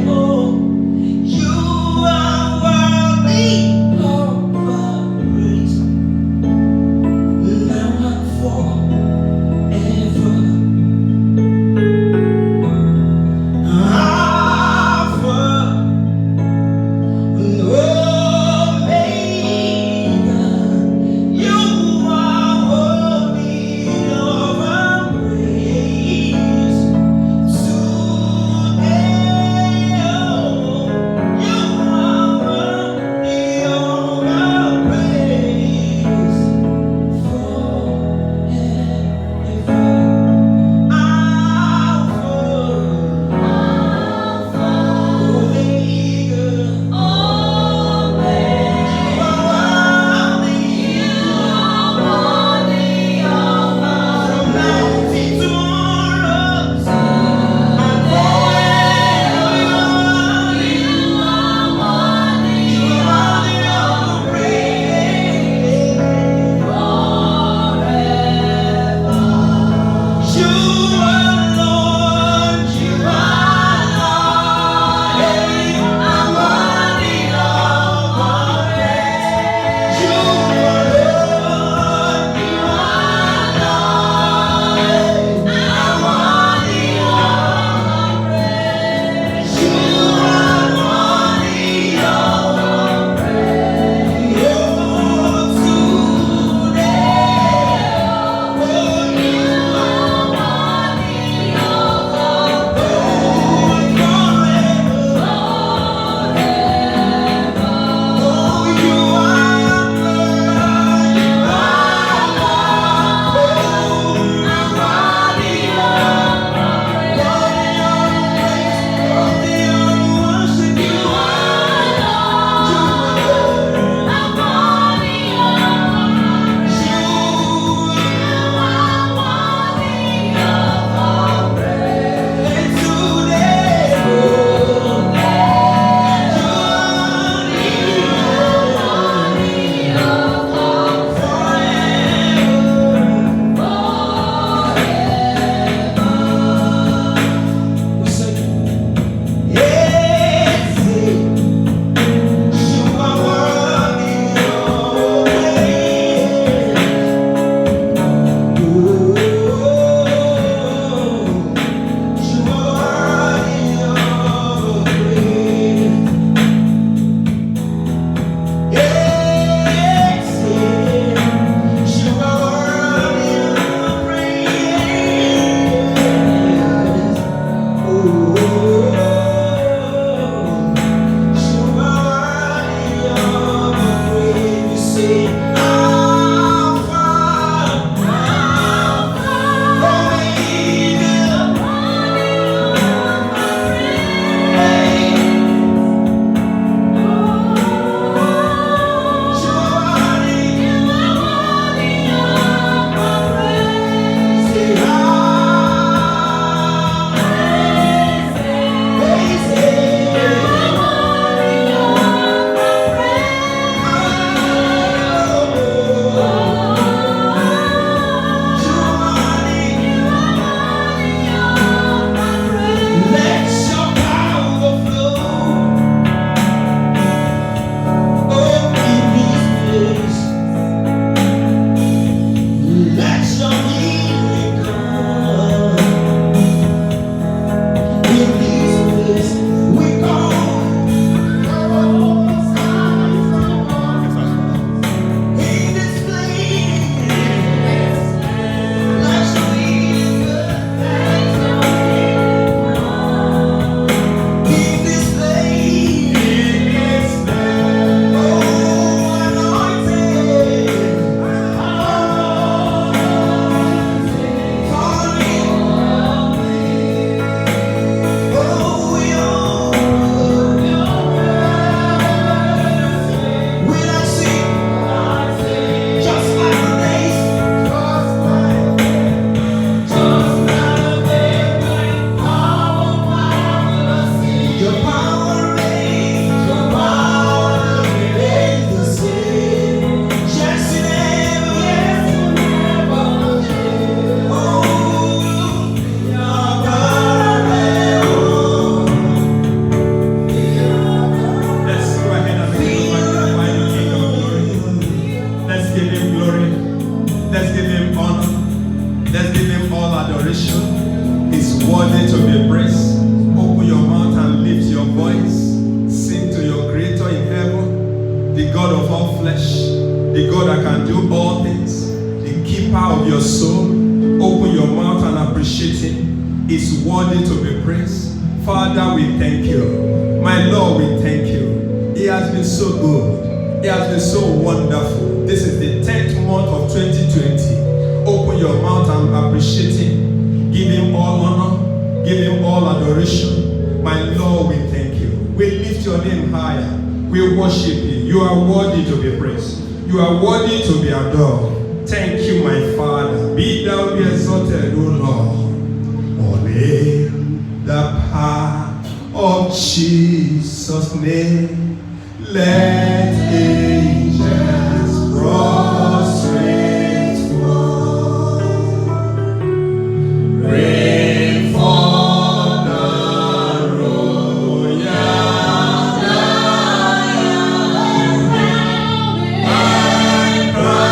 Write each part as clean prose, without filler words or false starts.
Oh, you are worthy of our praise, now and forever. Alpha and Omega, you are worthy of our praise, today God that can do all things, the keeper of your soul. Open your mouth and appreciate Him. It's worthy to be praised. Father, we thank you. My Lord, we thank you. He has been so good. He has been so wonderful. This is the 10th month of 2020. Open your mouth and appreciate Him. Give Him all honor. Give Him all adoration. My Lord, we thank you. We lift your name higher. We worship you. You are worthy to be praised. You are worthy to be adored. Thank you, my Father. Be thou exalted, O Lord. Only the power of Jesus' name. Let angels prostrate fall. Rain for the royal and crown.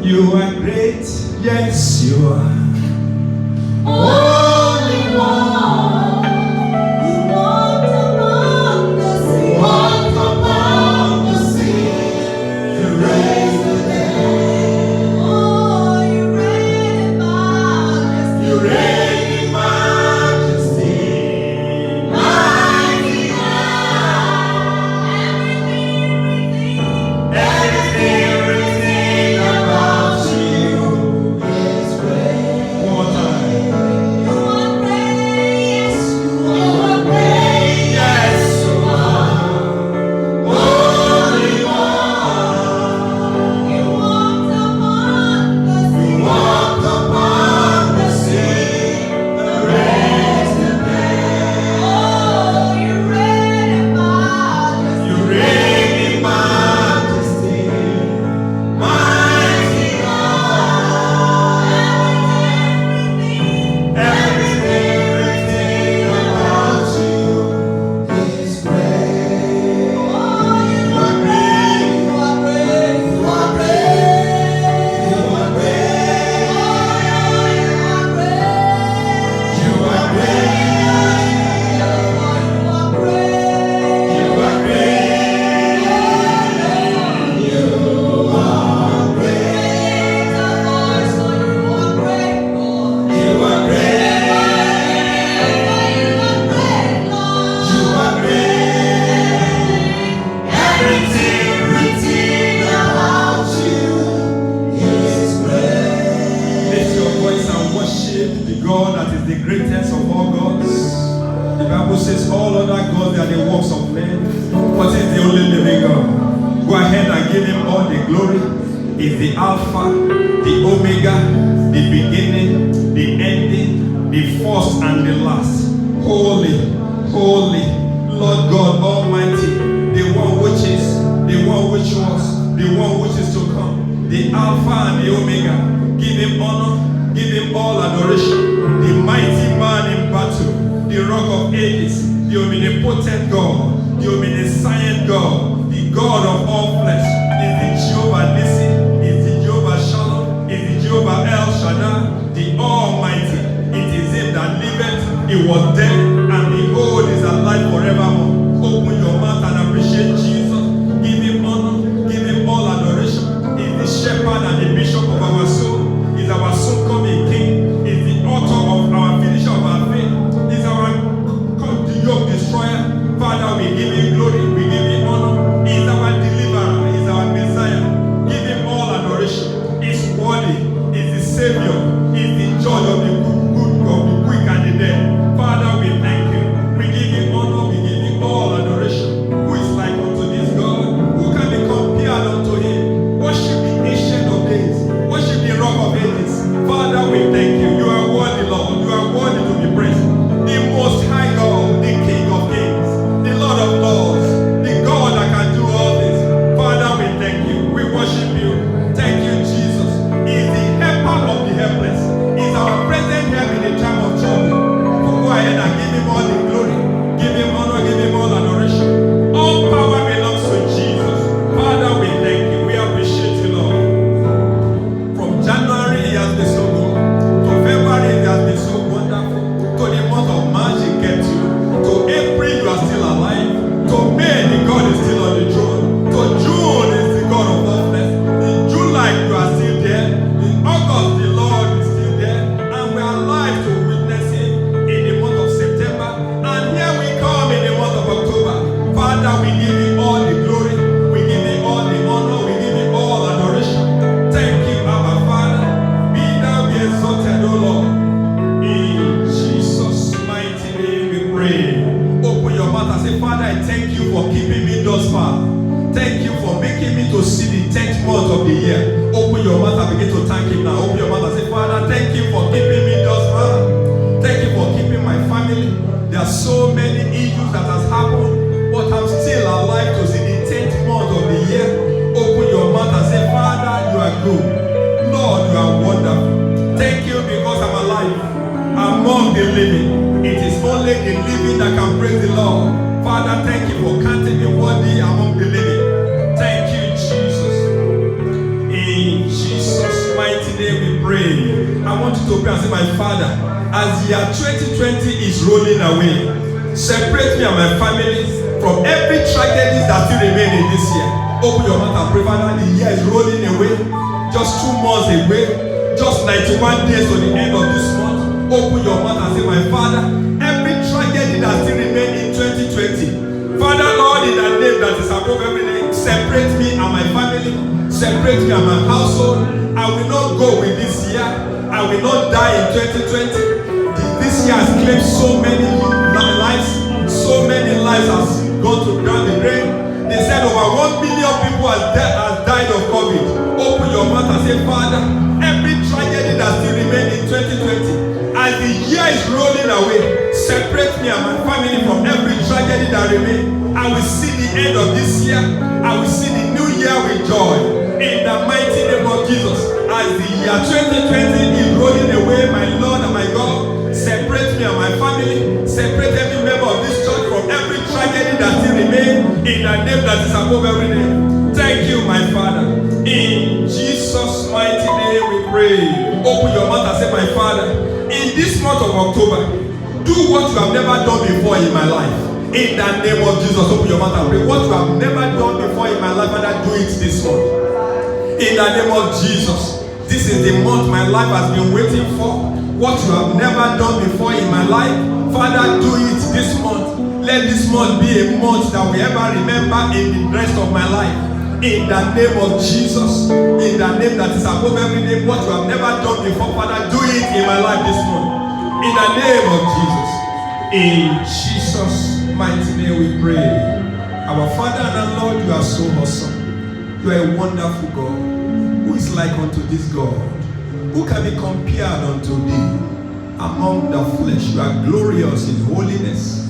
You are great, yes you are. Only one. You walked among the sea. Walked among the sea. You raised the dead. Oh, you reign in majesty. You reign in majesty. Mighty God. Everything about you is great. One more time. You are great, yes you are great, yes you are. Holy One. You walked upon the sea. You walked upon the sea. The raised the dead. Oh, you reign in majesty. You reign in majesty. Mighty God. Everything about you is great. Oh, you are great. You are great. You are great. You are great. Oh, you are great. You are great. You are great. You are great. You are great. You are great. Everything about you is great. Lift your voice and worship the God that is the greatest of all gods. The Bible says all other gods are the works of men. What is the only living God? Go ahead and give Him all the glory. Is the Alpha, the Omega, the beginning, the ending, the first and the last. Holy, holy, Lord God Almighty, the one which is, the one which was, the one which is to come, the Alpha and the Omega. Give him honor, give him all adoration. The mighty man in battle, the rock of ages, the omnipotent God, the omniscient God, the God of all flesh, is the Jehovah Nissi, is the Jehovah Shalom, is the Jehovah El Shaddai, the Almighty. It is him that liveth, he was dead, and behold, is alive forevermore. Open your mouth and appreciate Jesus. Give him honor, give him all adoration. He is the shepherd and the bishop of our soul. He is our soon coming King. He is the author of our finisher of our faith. He is our yoke destroyer. Father, we give him glory, we give him honor. He is our deliverer, he is our Messiah. Give him all adoration. He is worthy, he is the Savior, he is the judge of the good, of the quick and the dead. Father, we thank you. We give you honor, we give you all adoration. Who is like unto this God? Who can be compared unto him? Worship the ancient of days. Worship the rock of ages. Father, we thank you. You are worthy, Lord. You are worthy to be praised. The most high God, the King of kings, the Lord of lords, the God that can do all this. Father, we thank you. We worship you. Thank you, Jesus. He is the helper of the helpless. He is our present help in the time of trouble. Go ahead and give him all the glory. Give him honor, give him all adoration. All power belongs to Jesus. Father, we thank you. We appreciate you, Lord. From January, he has been so good. To February, he has been so wonderful. To the month of March, he kept you. To April, you are still alive. To May, the God is still on the throne. To June, is the God of all flesh. In July, you are still there. In August, the Lord is still there. And we are alive to witness him in the month of September. And here we come in the month of October. Father, we give you all the glory. We give you all the honor. We give you all adoration. Thank you, Abba Father. Be thou be exalted, O Lord. In Jesus' mighty name we pray. Open your mouth and say, Father, I thank you for keeping me thus far. Thank you for making me to see the 10th month of the year. Open your mouth and begin to thank him now. Open your mouth and say, Father, thank you for keeping me thus far. Thank you for keeping my family. There are so many issues that has happened, but I'm still alive to see the 10th month of the year. Open your mouth and say, Father, you are good. Lord, you are wonderful. Thank you because I'm alive among the living. It is only the living that can praise the Lord. Father, thank you for counting me worthy among the living. Thank you, Jesus. In Jesus' mighty name we pray. I want you to pray and say, my Father, as year 2020 is rolling away, separate me and my family from every tragedy that still remain in this year. Open your mouth and pray, Father, the year is rolling away. Just 2 months away. Just 91 days to the end of this month. Open your mouth and say, my Father, every tragedy that still remains in 2020, Father, Lord, in the name that is above every name, separate me and my family, separate me and my household. I will not go with this year. I will not die in 2020. This year has claimed so many lives. So many lives has gone to ground the drain. They said over 1 billion people has died of COVID. Open your mouth and say, Father, every tragedy that still remains in 2020, as the year is rolling away, separate me and my family from every tragedy that remains. I will see the end of this year. I will see the new year with joy. In the mighty name of Jesus, as the year 2020 is rolling away, my Lord and my God, separate me and my family, separate every member of this church from every tragedy that still remains, in the name that is above every name. Thank you, my Father. In Jesus' mighty name we pray. Open your mouth and say, my Father, in this month of October, do what you have never done before in my life. In the name of Jesus, open your mouth and pray. What you have never done before in my life, Father, do it this month. In the name of Jesus, this is the month my life has been waiting for. What you have never done before in my life, Father, do it this month. Let this month be a month that we ever remember in the rest of my life. In the name of Jesus, in the name that is above every name, what you have never done before, Father, do it in my life this month. In the name of Jesus. In Jesus' mighty name we pray. Our Father and our Lord, you are so awesome. You are a wonderful God. Who is like unto this God? Who can be compared unto thee? Among the flesh, you are glorious in holiness.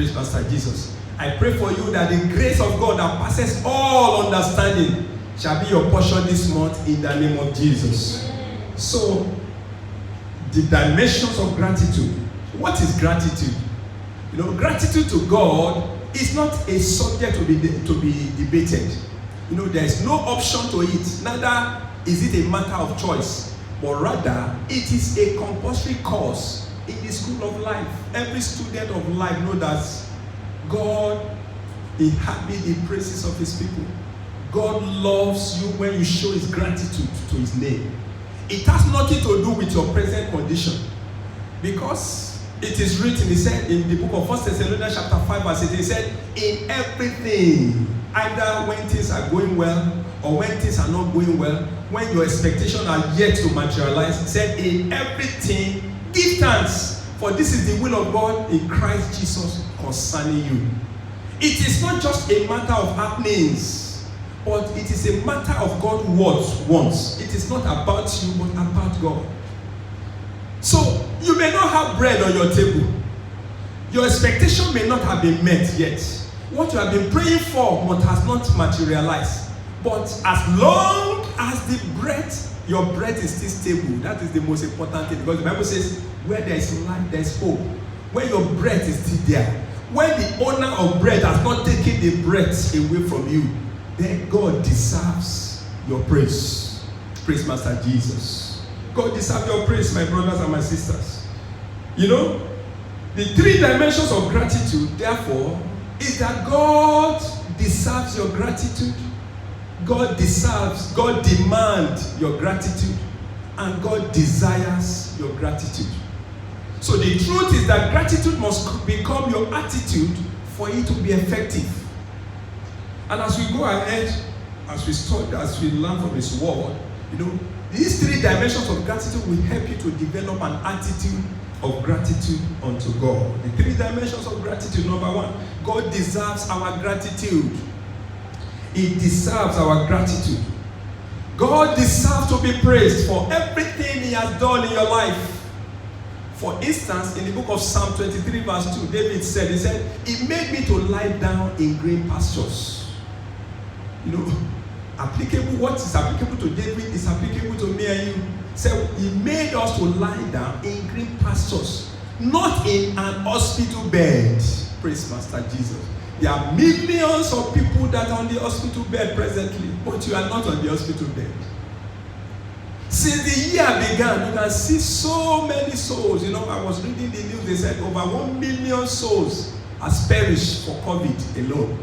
Praise Master Jesus. I pray for you that the grace of God that passes all understanding shall be your portion this month in the name of Jesus. So, the dimensions of gratitude. What is gratitude? You know, gratitude to God is not a subject to be debated. You know, there is no option to it. Neither is it a matter of choice, but rather it is a compulsory course in the school of life. Every student of life knows that God inhabits the praises of his people. God loves you when you show his gratitude to his name. It has nothing to do with your present condition. Because it is written, he said in the book of 1 Thessalonians chapter 5 verse 8, he said, in everything, either when things are going well or when things are not going well, when your expectations are yet to materialize, he said, in everything, give thanks, for this is the will of God in Christ Jesus concerning you. It is not just a matter of happenings, but it is a matter of God's words once. It is not about you, but about God. So, you may not have bread on your table. Your expectation may not have been met yet. What you have been praying for has not materialized. But as long as your bread is still stable, that is the most important thing. Because the Bible says, where there is life, there is hope. When your bread is still there, when the owner of bread has not taken the bread away from you, then God deserves your praise. Praise Master Jesus. God deserves your praise, my brothers and my sisters. You know, the three dimensions of gratitude, therefore, is that God deserves your gratitude, God demands your gratitude, and God desires your gratitude. So the truth is that gratitude must become your attitude for it to be effective. And as we go ahead, as we study, as we learn from His word, you know, these three dimensions of gratitude will help you to develop an attitude of gratitude unto God. The three dimensions of gratitude. Number one, God deserves our gratitude. He deserves our gratitude. God deserves to be praised for everything He has done in your life. For instance, in the book of Psalm 23 verse 2, David said, he said, He made me to lie down in green pastures. You know, what is applicable to David is applicable to me and you. So He made us to lie down in green pastures, not in an hospital bed. Praise Master Jesus. There are millions of people that are on the hospital bed presently, but you are not on the hospital bed. Since the year began, you can see so many souls. You know, I was reading the news, they said over 1 million souls has perished for COVID alone.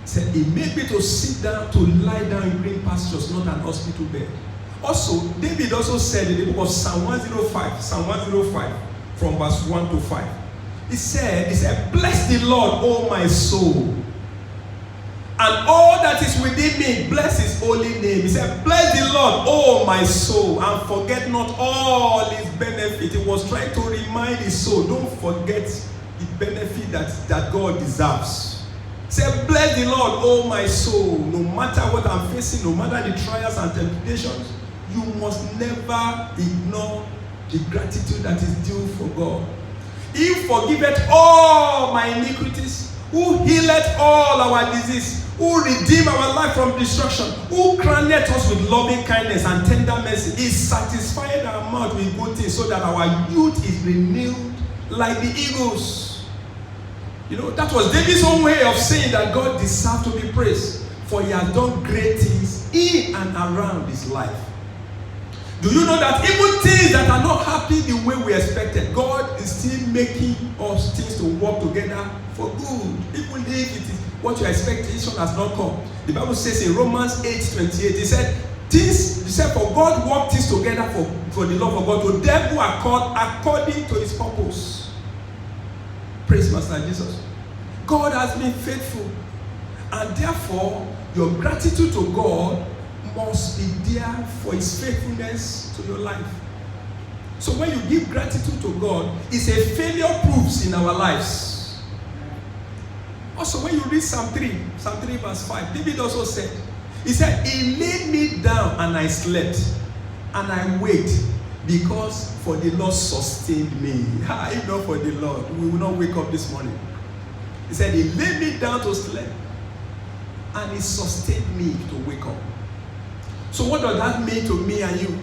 Said He made me to sit down, to lie down in green pastures, not an hospital bed. Also, David also said in the book of Psalm 105, from verse 1 to 5. He said, bless the Lord, O my soul, and all that is within me, bless His holy name. He said, bless the Lord, O my soul, and forget not all His benefit. He was trying to remind his soul, don't forget the benefit that God deserves. He said, bless the Lord, O my soul. No matter what I'm facing, no matter the trials and temptations, you must never ignore the gratitude that is due for God. He forgiveth all my iniquities, who healeth all our disease, who redeem our life from destruction, who crowneth us with loving kindness and tender mercy. He satisfied our mouth with good things, so that our youth is renewed like the eagles. You know, that was David's own way of saying that God deserves to be praised, for he has done great things in and around his life. Do you know that even things that are not happening the way we expected, God is still making us things to work together for good, even if it is what your expectation has not come. The Bible says in Romans 8:28, he said, for God worked things together for the love of God to them who are called according to His purpose. Praise Master Jesus. God has been faithful, and therefore your gratitude to God must be there for His faithfulness to your life. So when you give gratitude to God, it's a failure proofs in our lives. Also, when you read Psalm 3 verse 5, David also said, he said, He laid me down and I slept, and I waked. Because for the Lord sustained me. If not for the Lord, we will not wake up this morning. He said, He laid me down to sleep. And He sustained me to wake up. So what does that mean to me and you?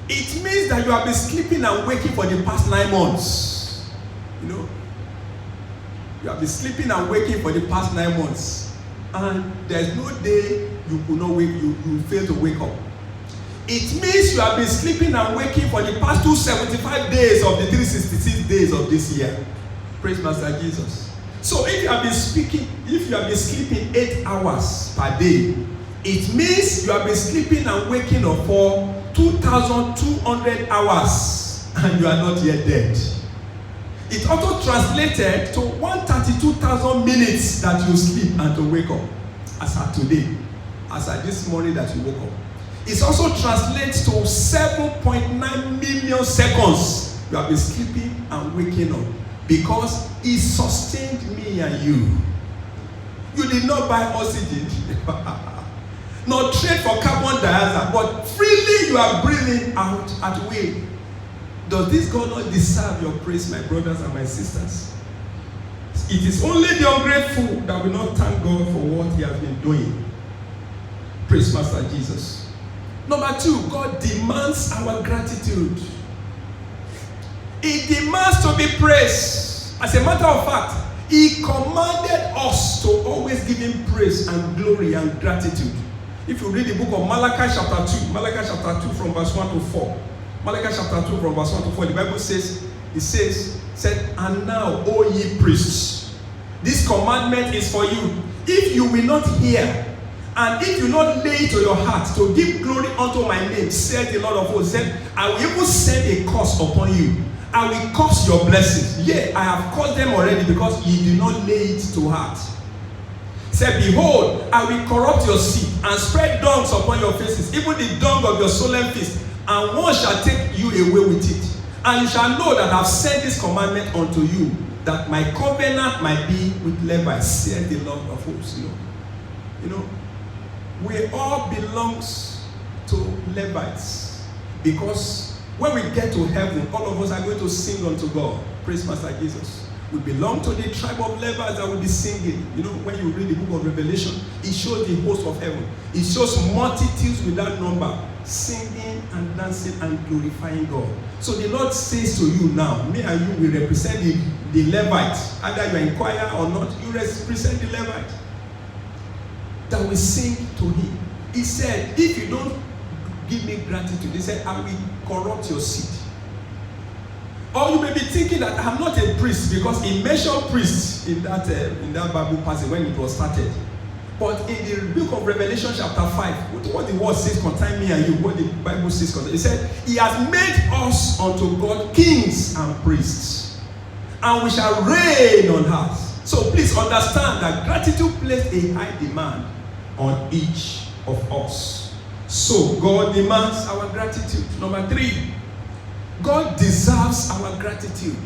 It means that you have been sleeping and waking for the past 9 months. You know? You have been sleeping and waking for the past 9 months. And there's no day you could not wake, you fail to wake up. It means you have been sleeping and waking for the past 275 days of the 366 days of this year. Praise Master Jesus. So if you have been sleeping 8 hours per day, it means you have been sleeping and waking up for 2,200 hours and you are not yet dead. It also translated to 132,000 minutes that you sleep and to wake up, as at today, as at this morning that you woke up. It also translates to 7.9 million seconds you have been sleeping and waking up, because He sustained me and you. You did not buy oxygen, nor trade for carbon dioxide, but freely you are breathing out at will. Does this God not deserve your praise, my brothers and my sisters? It is only the ungrateful that will not thank God for what He has been doing. Praise Master Jesus. Number 2, God demands our gratitude. He demands to be praised. As a matter of fact, He commanded us to always give Him praise and glory and gratitude. If you read the book of Malachi chapter 2, Malachi chapter 2 from verse 1 to 4. Malachi chapter 2 from verse 1 to 4, the Bible says, and now, O ye priests, this commandment is for you. If you will not hear, and if you not lay to your heart to give glory unto my name, said the Lord of hosts, said, I will even send a curse upon you. I will curse your blessings. Yea, I have cursed them already, because ye do not lay it to heart. Said, behold, I will corrupt your seed and spread dungs upon your faces, even the dung of your solemn feast, and one shall take you away with it. And you shall know that I have sent this commandment unto you, that my covenant might be with Levites, said the Lord of hosts. You know, we all belongs to Levites, because when we get to heaven, all of us are going to sing unto God. Praise Master Jesus. We belong to the tribe of Levites that will be singing. You know, when you read the book of Revelation, it shows the host of heaven. It shows multitudes without number singing and dancing and glorifying God. So the Lord says to you now, me and you will represent the Levites. Either you are in choir or not, you represent the Levite that will sing to Him. He said, if you don't give me gratitude, He said, I will corrupt your seed. Or you may be thinking that I'm not a priest, because He mentioned priests in that Bible passage when it was started. But in the book of Revelation chapter 5, what the word says concerning me and you, what the Bible says concerning, it said, He has made us unto God kings and priests, and we shall reign on earth. So please understand that gratitude places a high demand on each of us. So God demands our gratitude. Number 3, God deserves our gratitude.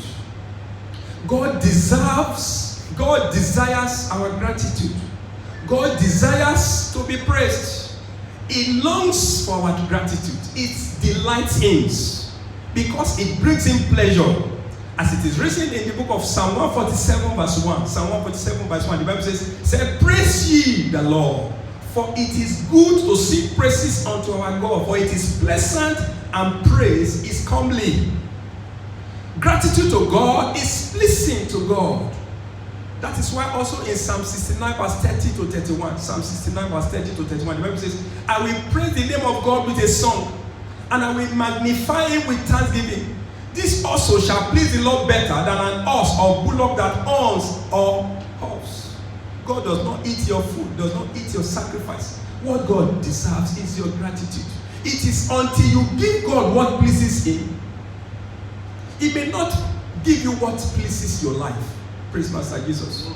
God desires our gratitude. God desires to be praised. He longs for our gratitude. It delights Him, because it brings Him pleasure. As it is written in the book of Psalm 147 verse 1. Psalm 147 verse 1, the Bible says, praise ye the Lord, for it is good to sing praises unto our God, for it is pleasant, and praise is comely. Gratitude to God is pleasing to God. That is why also in Psalm 69 verse 30 to 31, Psalm 69 verse 30 to 31, the Bible says, I will praise the name of God with a song, and I will magnify Him with thanksgiving. This also shall please the Lord better than an ox or bullock that owns or house. God does not eat your food, does not eat your sacrifice. What God deserves is your gratitude. It is until you give God what pleases Him. He may not give you what pleases your life. Praise Master Jesus.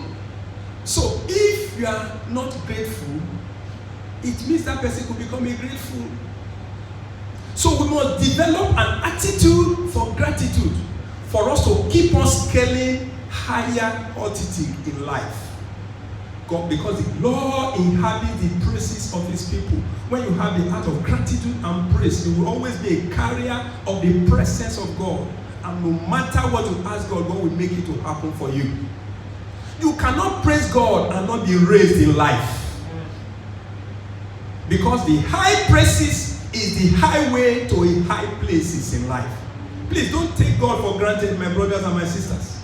So if you are not grateful, it means that person could become a grateful. So we must develop an attitude for gratitude for us to keep on scaling higher altitude in life. God, because the Lord inhabits the praises of his people. When you have the heart of gratitude and praise, you will always be a carrier of the presence of God. And no matter what you ask God, God will make it to happen for you. You cannot praise God and not be raised in life. Because the high praises is the highway to a high places in life. Please don't take God for granted, my brothers and my sisters.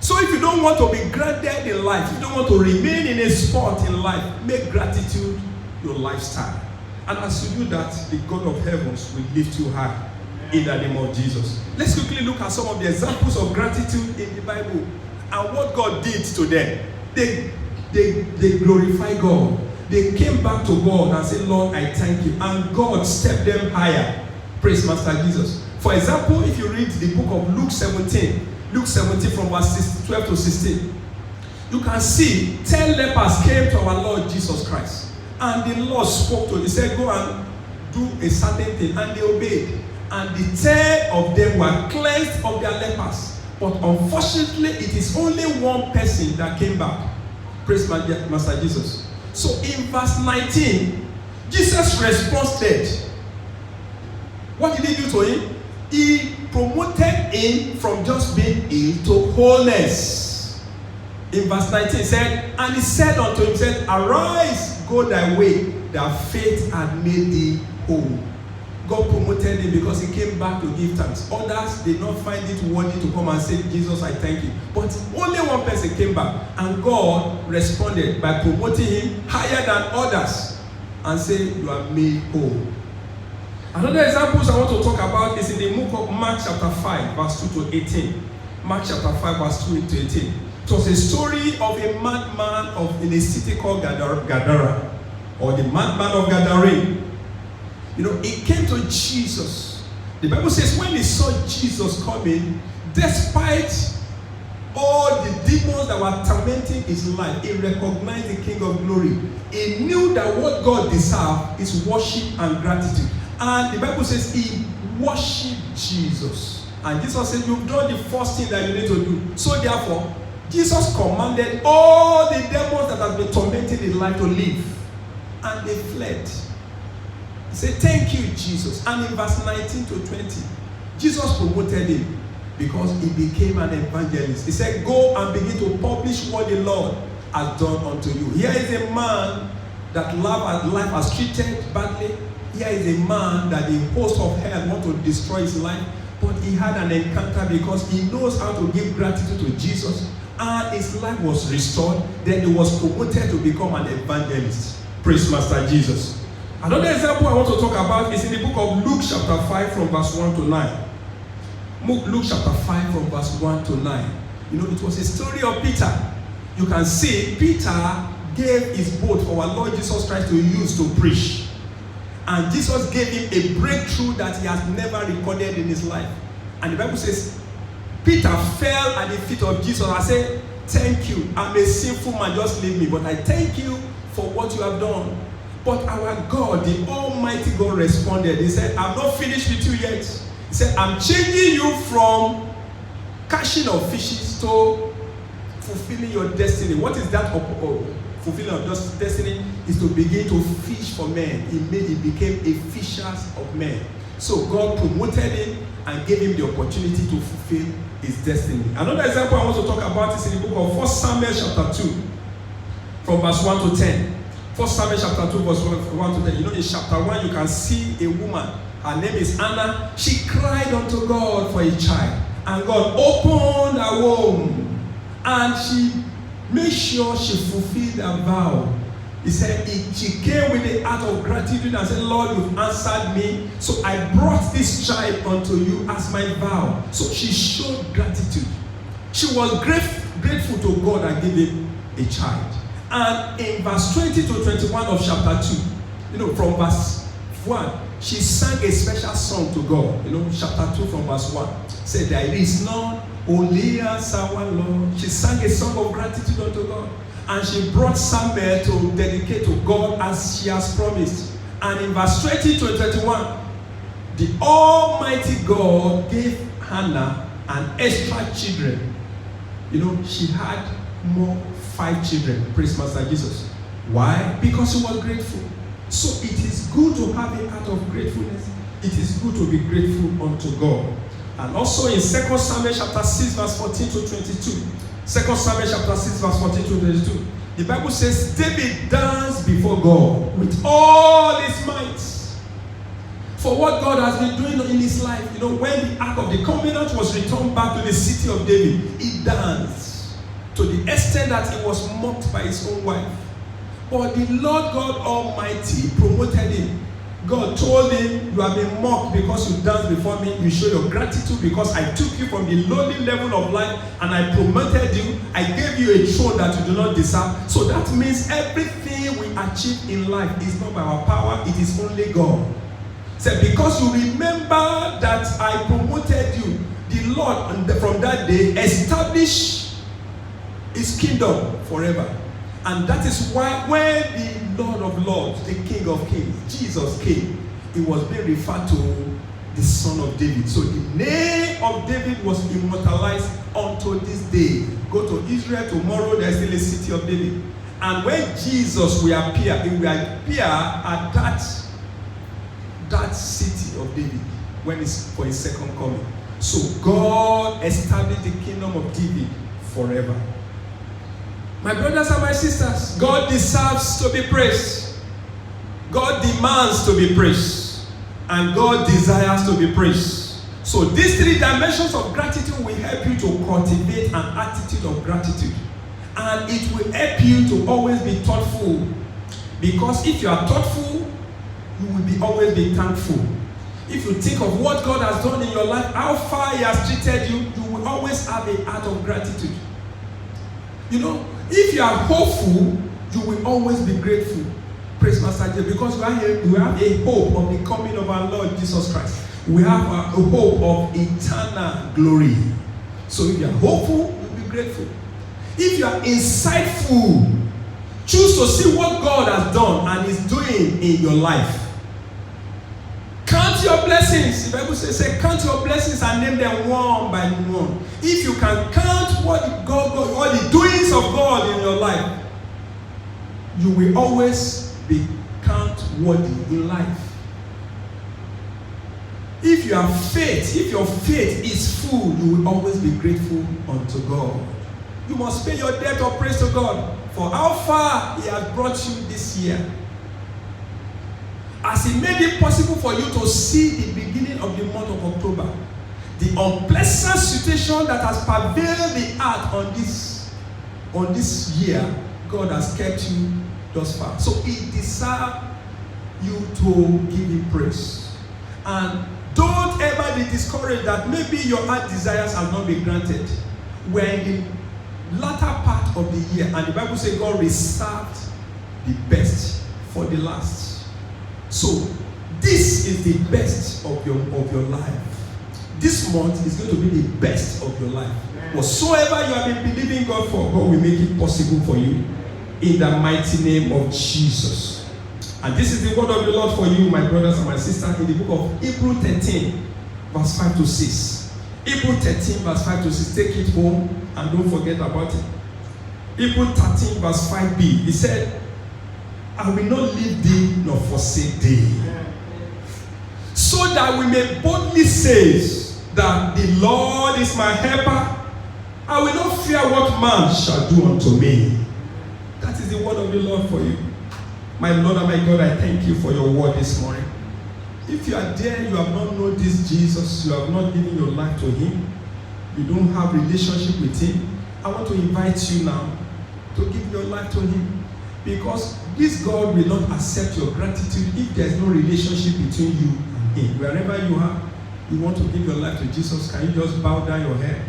So if you don't want to be grounded in life, if you don't want to remain in a spot in life, make gratitude your lifestyle. And as you do that, the God of heavens will lift you high in the name of Jesus. Let's quickly look at some of the examples of gratitude in the Bible and what God did to them. They glorify God. They came back to God and said, Lord, I thank you. And God stepped them higher. Praise Master Jesus. For example, if you read the book of Luke 17 from verse 12 to 16, you can see 10 lepers came to our Lord Jesus Christ. And the Lord spoke to them. He said, go and do a certain thing. And they obeyed. And the 10 of them were cleansed of their lepers. But unfortunately, it is only one person that came back. Praise Master Jesus. So in verse 19, Jesus responded. What did he do to him? He promoted him from just being ill to wholeness. In verse 19 he said, and he said unto him, said, arise, go thy way, thy faith had made thee whole. God promoted him because he came back to give thanks. Others did not find it worthy to come and say, Jesus, I thank you. But only one person came back, and God responded by promoting him higher than others and saying, you are made whole. Another example I want to talk about is in the book of Mark chapter 5, verse 2 to 18. Mark chapter 5, verse 2 to 18. It was a story of a madman in a city called Gadara, or the madman of Gadarene. You know, he came to Jesus. The Bible says when he saw Jesus coming, despite all the demons that were tormenting his life, he recognized the King of Glory. He knew that what God deserved is worship and gratitude. And the Bible says he worshipped Jesus. And Jesus said, you've done the first thing that you need to do. So therefore, Jesus commanded all the demons that had been tormenting his life to leave. And they fled. He said, thank you, Jesus. And in verse 19 to 20, Jesus promoted him because he became an evangelist. He said, go and begin to publish what the Lord has done unto you. Here is a man that life has treated badly. Here is a man that the host of hell want to destroy his life. But he had an encounter because he knows how to give gratitude to Jesus. And his life was restored. Then he was promoted to become an evangelist. Praise Master Jesus. Another example I want to talk about is in the book of Luke chapter 5 from verse 1 to 9. Luke chapter 5 from verse 1 to 9. You know, it was a story of Peter. You can see Peter gave his boat for our Lord Jesus Christ to use to preach. And Jesus gave him a breakthrough that he has never recorded in his life. And the Bible says, Peter fell at the feet of Jesus and said, thank you, I'm a sinful man, just leave me. But I thank you for what you have done. But our God, the Almighty God, responded. He said, I'm not finished with you yet. He said, I'm changing you from catching of fishes to fulfilling your destiny. What is that? Fulfilling of destiny is to begin to fish for men. He became a fisher of men. So God promoted him and gave him the opportunity to fulfill his destiny. Another example I want to talk about is in the book of 1 Samuel chapter 2, from verse 1 to 10. 1 Samuel chapter 2, verse 1 to 10. You know, in chapter 1, you can see a woman. Her name is Anna. She cried unto God for a child. And God opened her womb. And she made sure she fulfilled her vow. He said, she came with the heart of gratitude and said, Lord, you've answered me. So I brought this child unto you as my vow. So she showed gratitude. She was grateful to God and gave him a child. And in verse 20 to 21 of chapter 2, you know, from verse 1, she sang a special song to God. You know, chapter 2 from verse 1 said, there is none only as our Lord. She sang a song of gratitude unto God. And she brought Samuel to dedicate to God as she has promised. And in verse 20 to 21, the Almighty God gave Hannah an extra children. You know, she had more 5 children. Praise Master Jesus. Why? Because he was grateful. So it is good to have a heart of gratefulness. It is good to be grateful unto God. And also in 2 Samuel chapter 6 verse 14 to 22. 2 Samuel chapter 6 verse 14 to 22. The Bible says David danced before God with all his might. For what God has been doing in his life. You know, when the Ark of the Covenant was returned back to the city of David, he danced to the extent that he was mocked by his own wife. But the Lord God Almighty promoted him. God told him, you have been mocked because you danced before me. You show your gratitude because I took you from the lowly level of life and I promoted you. I gave you a throne that you do not deserve. So that means everything we achieve in life is not by our power. It is only God. So because you remember that I promoted you, the Lord from that day established his kingdom forever. And that is why when the Lord of Lords, the King of Kings, Jesus came, he was being referred to the Son of David. So the name of David was immortalized unto this day. Go to Israel tomorrow, there is still a city of David. And when Jesus will appear, he will appear at that city of David when it's for his second coming. So God established the kingdom of David forever. My brothers and my sisters, God deserves to be praised. God demands to be praised. And God desires to be praised. So these 3 dimensions of gratitude will help you to cultivate an attitude of gratitude. And it will help you to always be thoughtful. Because if you are thoughtful, you will be always be thankful. If you think of what God has done in your life, how far he has treated you, you will always have a heart of gratitude. You know, if you are hopeful, you will always be grateful. Praise Master Jesus, because we have a hope of the coming of our Lord Jesus Christ. We have a hope of eternal glory. So if you are hopeful, you'll be grateful. If you are insightful, choose to see what God has done and is doing in your life. Count your blessings. The Bible says, count your blessings and name them one by one. If you can count what the doings of God in your life, you will always be count worthy in life. If you have faith, if your faith is full, you will always be grateful unto God. You must pay your debt of praise to God for how far he has brought you this year. As he made it possible for you to see the beginning of the month of October, the unpleasant situation that has pervaded the earth on this year, God has kept you thus far. So it deserves you to give him praise. And don't ever be discouraged that maybe your heart desires have not been granted. We're in the latter part of the year, and the Bible says God reserved the best for the last. So this is the best of your life. This month is going to be the best of your life. Whatsoever you have been believing God for, God will make it possible for you in the mighty name of Jesus. And this is the word of the Lord for you, my brothers and my sisters, in the book of Hebrews 13, verse 5 to 6. Hebrews 13, verse 5 to 6. Take it home and don't forget about it. Hebrews 13, verse 5b. He said, I will not leave thee nor forsake thee, so that we may boldly say that the Lord is my helper. I will not fear what man shall do unto me. That is the word of the Lord for you. My Lord and my God, I thank you for your word this morning. If you are there, you have not known this Jesus, you have not given your life to him, you don't have relationship with him, I want to invite you now to give your life to him. Because this God will not accept your gratitude if there is no relationship between you and him. Wherever you are, you want to give your life to Jesus, can you just bow down your head,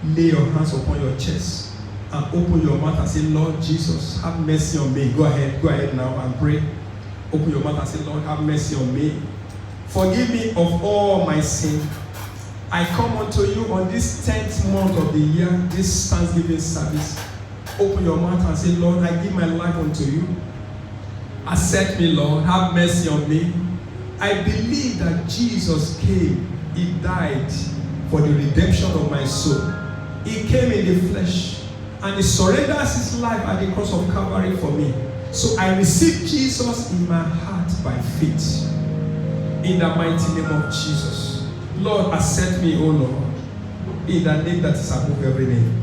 lay your hands upon your chest, and open your mouth and say, Lord Jesus, have mercy on me. Go ahead now and pray. Open your mouth and say, Lord, have mercy on me. Forgive me of all my sin. I come unto you on this 10th month of the year, this Thanksgiving service. Open your mouth and say, Lord, I give my life unto you. Accept me, Lord. Have mercy on me. I believe that Jesus came. He died for the redemption of my soul. He came in the flesh and he surrenders his life at the cross of Calvary for me. So I receive Jesus in my heart by faith. In the mighty name of Jesus. Lord, accept me, O Lord, in the name that is above every name.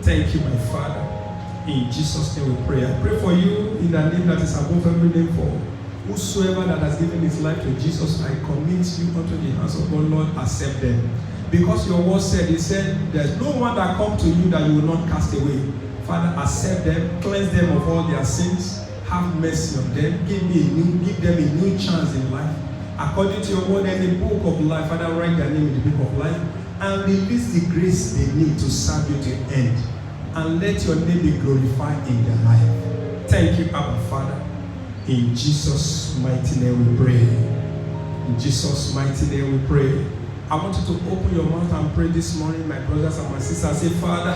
Thank you, my Father. In Jesus' name we pray. I pray for you in the name that is above every name, for whosoever that has given his life to Jesus, I commit you unto the hands of God. Lord, accept them. Because your word said, he said, there's no one that comes to you that you will not cast away. Father, accept them, cleanse them of all their sins, have mercy on them, give them a new chance in life. According to your word in the book of life, Father, write their name in the book of life and release the grace they need to serve you to the end. And let your name be glorified in their life. Thank you, Abba Father. In Jesus' mighty name we pray. In Jesus' mighty name we pray. I want you to open your mouth and pray this morning, my brothers and my sisters. Say, Father,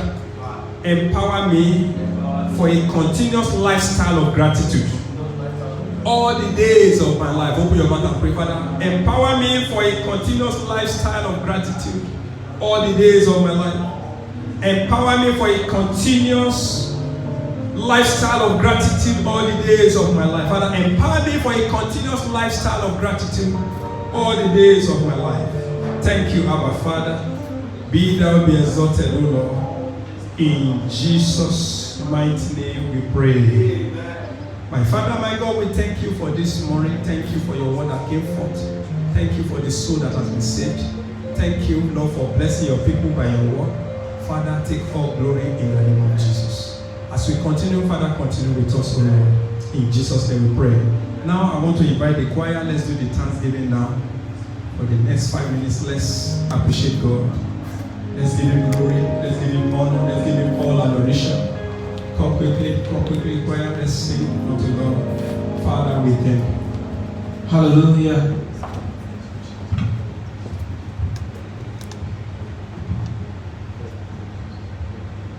empower me for a continuous lifestyle of gratitude. All the days of my life. Open your mouth and pray, Father. Empower me for a continuous lifestyle of gratitude. All the days of my life. Empower me for a continuous lifestyle of gratitude all the days of my life. Father, empower me for a continuous lifestyle of gratitude all the days of my life. Thank you, Abba Father. Be thou be exalted, O Lord. In Jesus' mighty name we pray. My Father, my God, we thank you for this morning. Thank you for your word that came forth. Thank you for the soul that has been saved. Thank you, Lord, for blessing your people by your word. Father, take all glory in the name of Jesus. As we continue, Father, continue with us, O Lord. In Jesus' name we pray. Now, I want to invite the choir. Let's do the thanksgiving now. For the next 5 minutes, let's appreciate God. Let's give him glory. Let's give him honor. Let's give him all adoration. Come quickly, choir. Let's sing unto God. Father, we thank you. Hallelujah.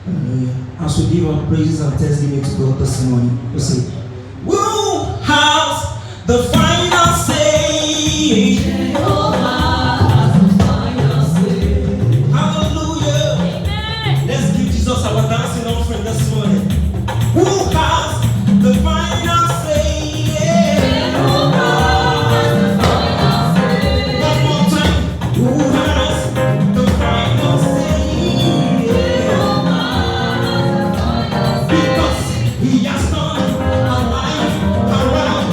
Hallelujah. As we give our praises and thanksgiving to God this morning, we say, who has the final say? Hallelujah. Let's give Jesus our dancing offering this morning. Who has the final say? One more time. Who has the final say? Because he has turned our life around.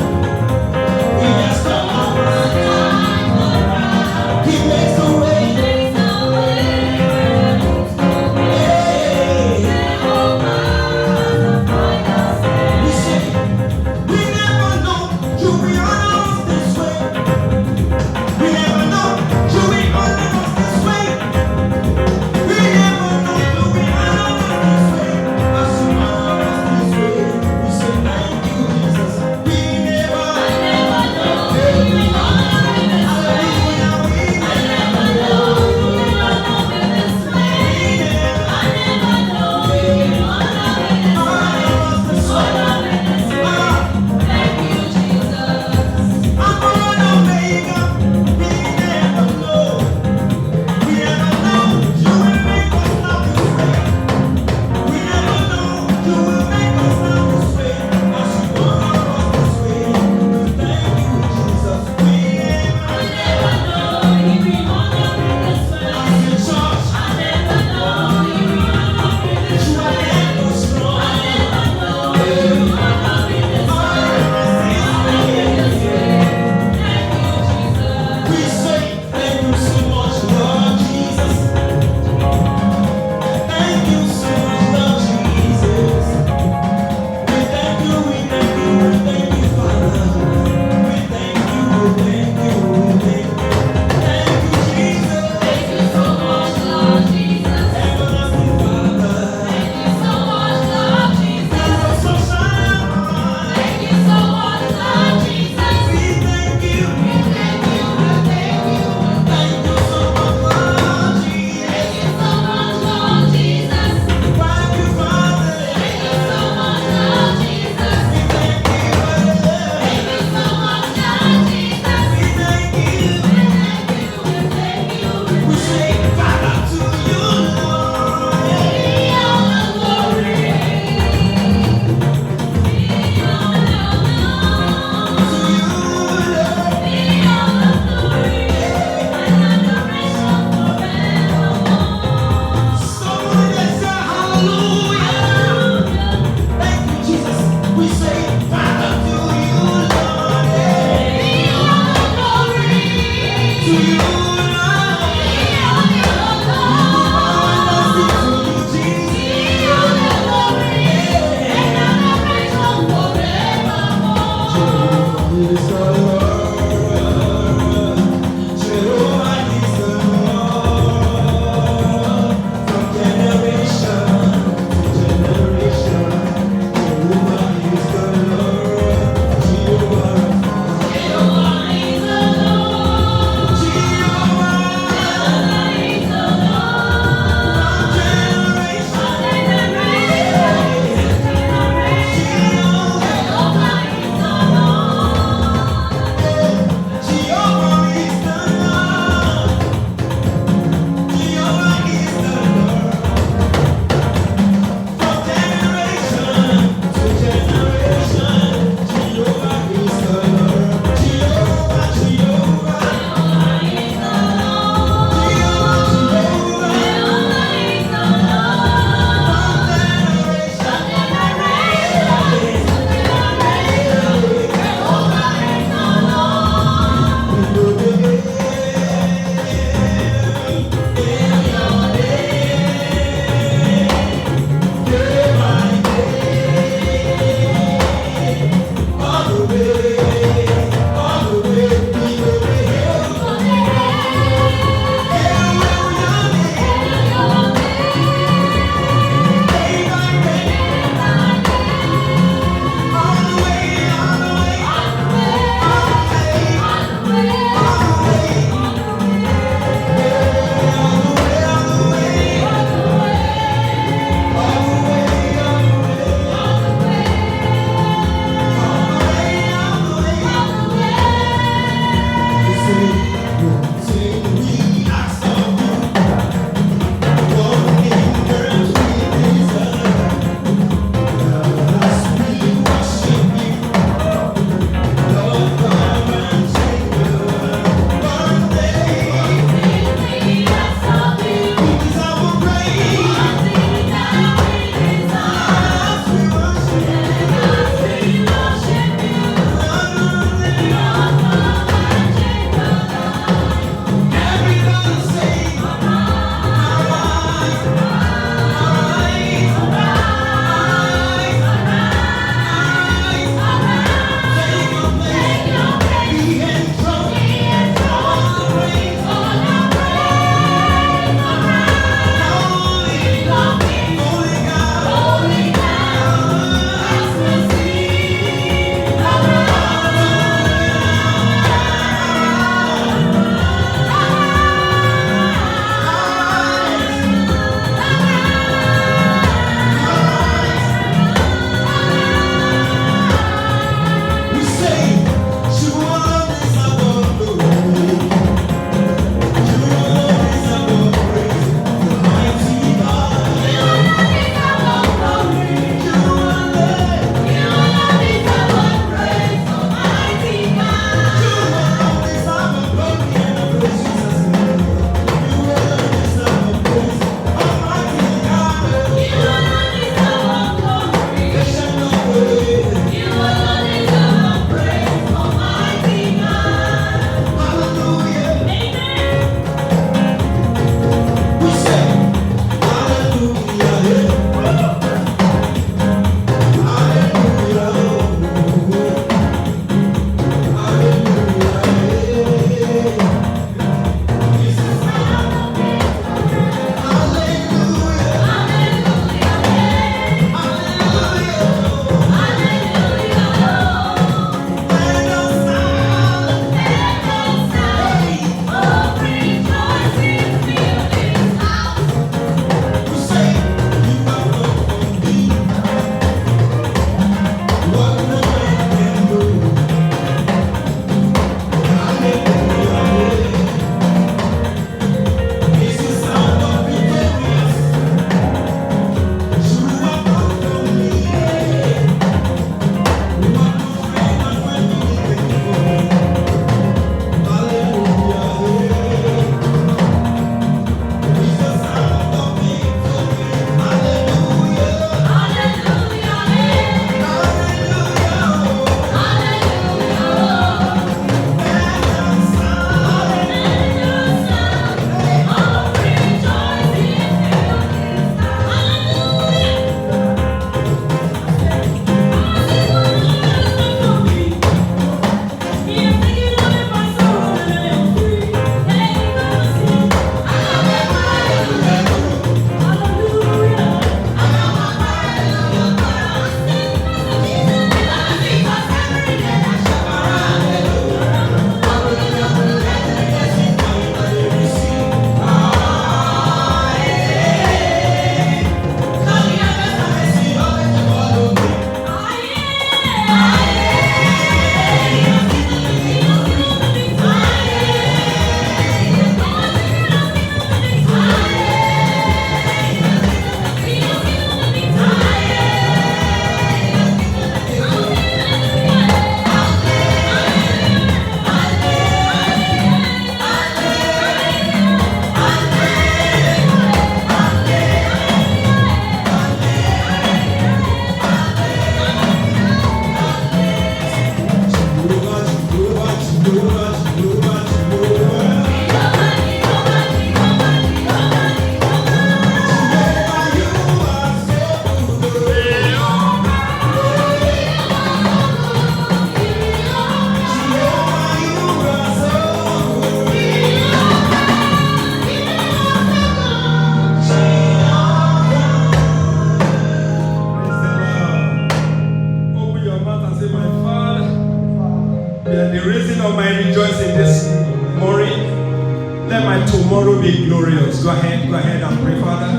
be glorious. Go ahead and pray, Father.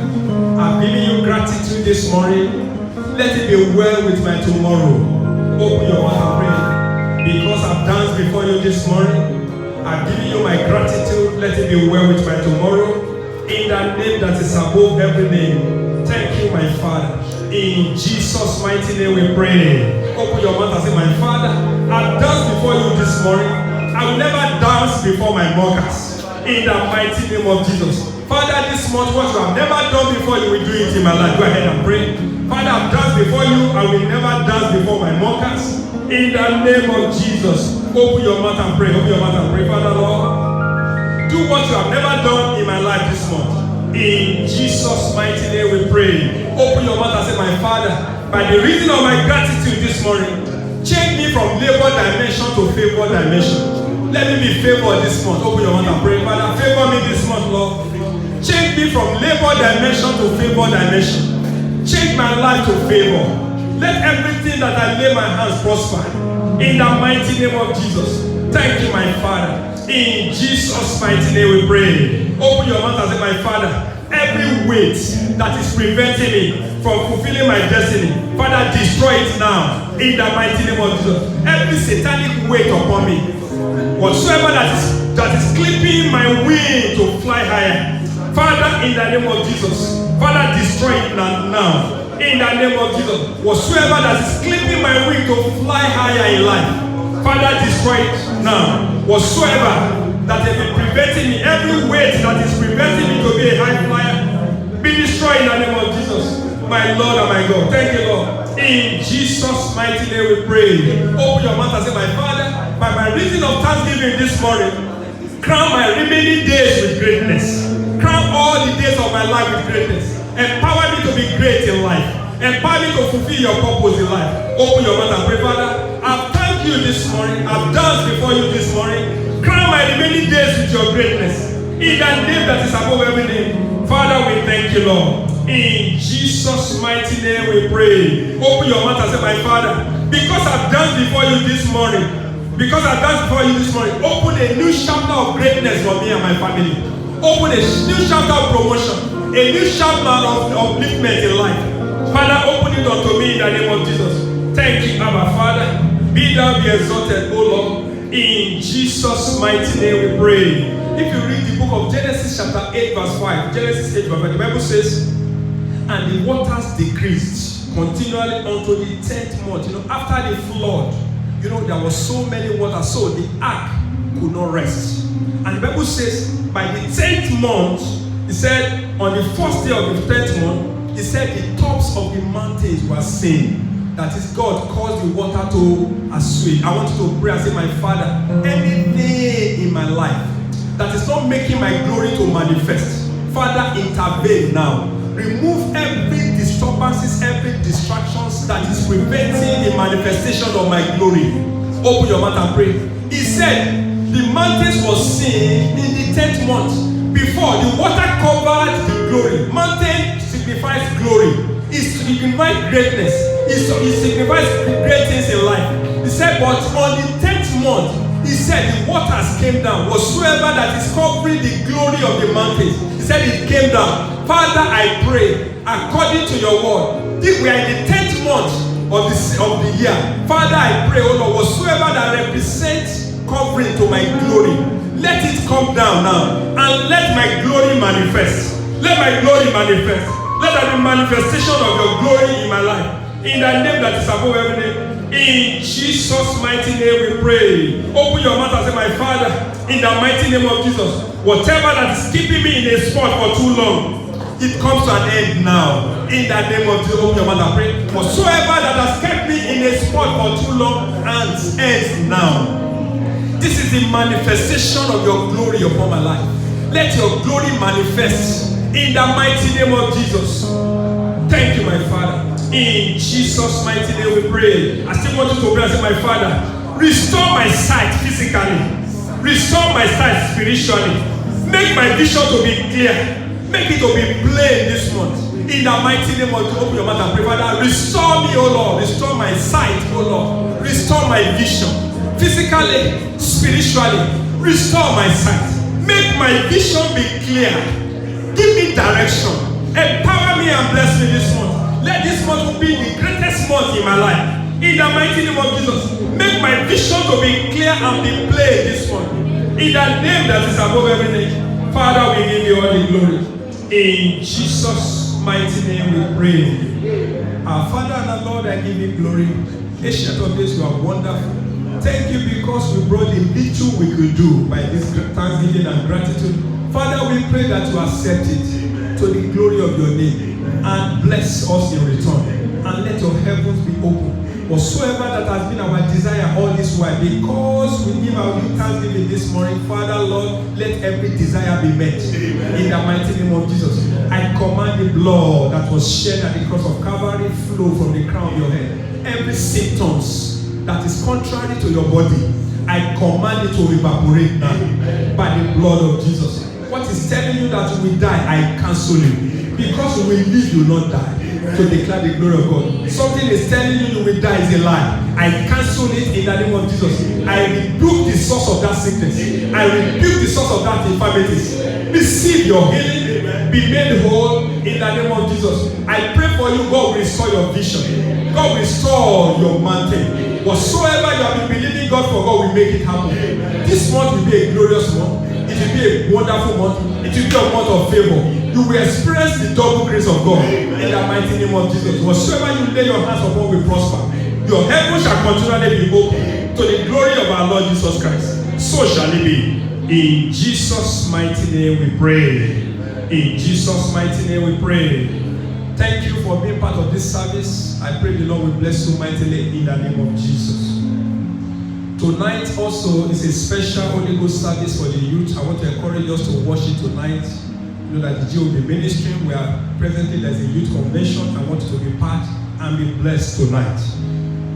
I'm giving you gratitude this morning. Let it be well with my tomorrow. Open your mouth and pray. Because I've danced before you this morning, I'm giving you my gratitude. Let it be well with my tomorrow. In the name that is above every name. Thank you, my Father. In Jesus' mighty name we pray. Open your mouth and say, my Father, I've danced before you this morning. I will never dance before my mockers. In the mighty name of Jesus. Father, this month, what you have never done before, you will do it in my life. Go ahead and pray. Father, I've danced before you. I will never dance before my mockers. In the name of Jesus. Open your mouth and pray. Open your mouth and pray. Father, Lord, do what you have never done in my life this month. In Jesus' mighty name we pray. Open your mouth and say, my Father, by the reason of my gratitude this morning, change me from labor dimension to favor dimension. Let me be favored this month. Open your mouth and pray. Father, favor me this month, Lord. Change me from labor dimension to favor dimension. Change my life to favor. Let everything that I lay my hands prosper. In the mighty name of Jesus. Thank you, my Father. In Jesus' mighty name we pray. Open your mouth and say, my Father, every weight that is preventing me from fulfilling my destiny, Father, destroy it now. In the mighty name of Jesus. Every satanic weight upon me, whatsoever that is clipping my wing to fly higher, Father, in the name of Jesus, Father, destroy it now. In the name of Jesus, whatsoever that is clipping my wing to fly higher in life, Father, destroy it now. Whatsoever that has been preventing me, every weight that is preventing me to be a high flyer, be destroyed in the name of Jesus. My Lord and my God. Thank you, Lord. In Jesus' mighty name we pray. Open your mouth and say, my Father, by my reason of thanksgiving this morning, crown my remaining days with greatness. Crown all the days of my life with greatness. Empower me to be great in life. Empower me to fulfill your purpose in life. Open your mouth and pray, Father, I've thanked you this morning. I've danced before you this morning. Crown my remaining days with your greatness. In the name that is above every name. Father, we thank you, Lord. In Jesus' mighty name we pray. Open your mouth and say, my Father, because I've danced before you this morning, open a new chapter of greatness for me and my family. Open a new chapter of promotion, a new chapter of upliftment in life. Father, open it unto me in the name of Jesus. Thank you, Abba Father. Be thou be exalted, O Lord. In Jesus' mighty name we pray. If you read the book of Genesis chapter 8 verse 5, Genesis 8 verse 5, the Bible says, and the waters decreased continually unto the 10th month. After the flood, there was so many waters, so the ark could not rest. And the Bible says, by the 10th month, he said, on the first day of the 10th month, he said the tops of the mountains were seen. That is, God caused the water to assuage. I want you to pray and say, my Father, anything in my life that is not making my glory to manifest, Father, intervene now. Remove every disturbances, every distractions that is preventing the manifestation of my glory. Open your mouth and pray. He said, the mountains was seen in the 10th month. Before, the water covered the glory. Mountain signifies glory. It signifies greatness. It signifies great things in life. He said, but on the 10th month, he said the waters came down. Whatsoever that is covering the glory of the mountains, he said it came down. Father, I pray, according to your word, if we are in the 10th month of the year, Father, I pray, oh Lord, whatsoever that represents covering to my glory, let it come down now and let my glory manifest. Let my glory manifest. Let there be manifestation of your glory in my life. In the name that is above every name. In Jesus' mighty name we pray. Open your mouth and say, my Father, in the mighty name of Jesus, whatever that is keeping me in a spot for too long, it comes to an end now. In the name of Jesus, open your mouth and pray. Whatsoever that has kept me in a spot for too long ends now. This is the manifestation of your glory upon my life. Let your glory manifest in the mighty name of Jesus. Thank you, my Father. In Jesus' mighty name we pray. I still want you to pray and say, my Father, restore my sight physically. Restore my sight spiritually. Make my vision to be clear. Make it to be plain this month. In the mighty name of Jesus, open your mouth and pray, Father, restore me, O Lord. Restore my sight, O Lord. Restore my vision. Physically, spiritually, restore my sight. Make my vision be clear. Give me direction. Empower me and bless me this month. Let this month be the greatest month in my life. In the mighty name of Jesus. Make my vision to be clear and be played this month. In the name that is above everything. Father, we give you all the glory. In Jesus' mighty name we pray. Our Father and our Lord, I give you glory. Ancient of days, you are wonderful. Thank you because we brought the little we could do by this thanksgiving and gratitude. Father, we pray that you accept it to the glory of your name and bless us in return. And let your heavens be open. Whatsoever that has been our desire all this while, because we give our thanksgiving this morning, Father, Lord, let every desire be met. In the mighty name of Jesus, I command the blood that was shed at the cross of Calvary flow from the crown of your head. Every symptoms that is contrary to your body, I command it to evaporate now by the blood of Jesus. What is telling you that you will die, I cancel it. Because you will live, you will not die. To declare the glory of God. Something is telling you will die is a lie. I cancel it in the name of Jesus. I rebuke the source of that sickness. I rebuke the source of that infirmities. Receive your healing. Be made whole in the name of Jesus. I pray for you, God will restore your vision. God will restore your mountain. Whatsoever you have been believing God for, God will make it happen. This month will be a glorious month. It will be a wonderful month. It will be a month of favor. You will experience the double grace of God in the mighty name of Jesus. Whatsoever you lay your hands upon will prosper. Your heaven shall continually be open to the glory of our Lord Jesus Christ. So shall it be. In Jesus' mighty name we pray. In Jesus' mighty name we pray. Thank you for being part of this service. I pray the Lord will bless you mightily in the name of Jesus. Tonight also is a special Holy Ghost service for the youth. I want to encourage us to worship tonight. You know that the G will be ministering. We are presently, there's a youth convention. I want you to be part and be blessed tonight.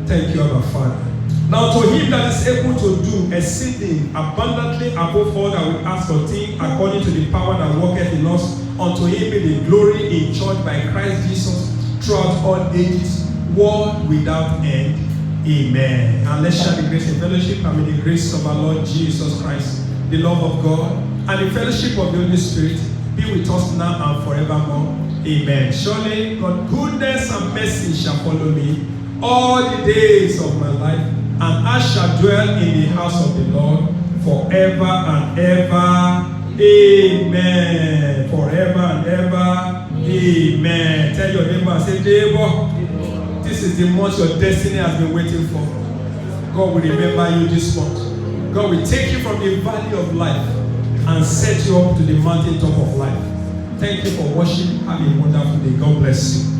Thank you, our Father. Now to him that is able to do exceeding abundantly above all that we ask or think, according to the power that worketh in us, unto him be the glory in church by Christ Jesus throughout all ages, world without end. Amen. And let's share the grace and fellowship, and may the grace of our Lord Jesus Christ, the love of God, and the fellowship of the Holy Spirit be with us now and forevermore. Amen. Surely God's goodness and mercy shall follow me all the days of my life, and I shall dwell in the house of the Lord forever and ever. Amen. Forever and ever. Amen. Tell your neighbor and say, neighbor, this is the month your destiny has been waiting for. God will remember you this month. God will take you from the valley of life and set you up to the mountaintop of life. Thank you for watching. Have a wonderful day. God bless you.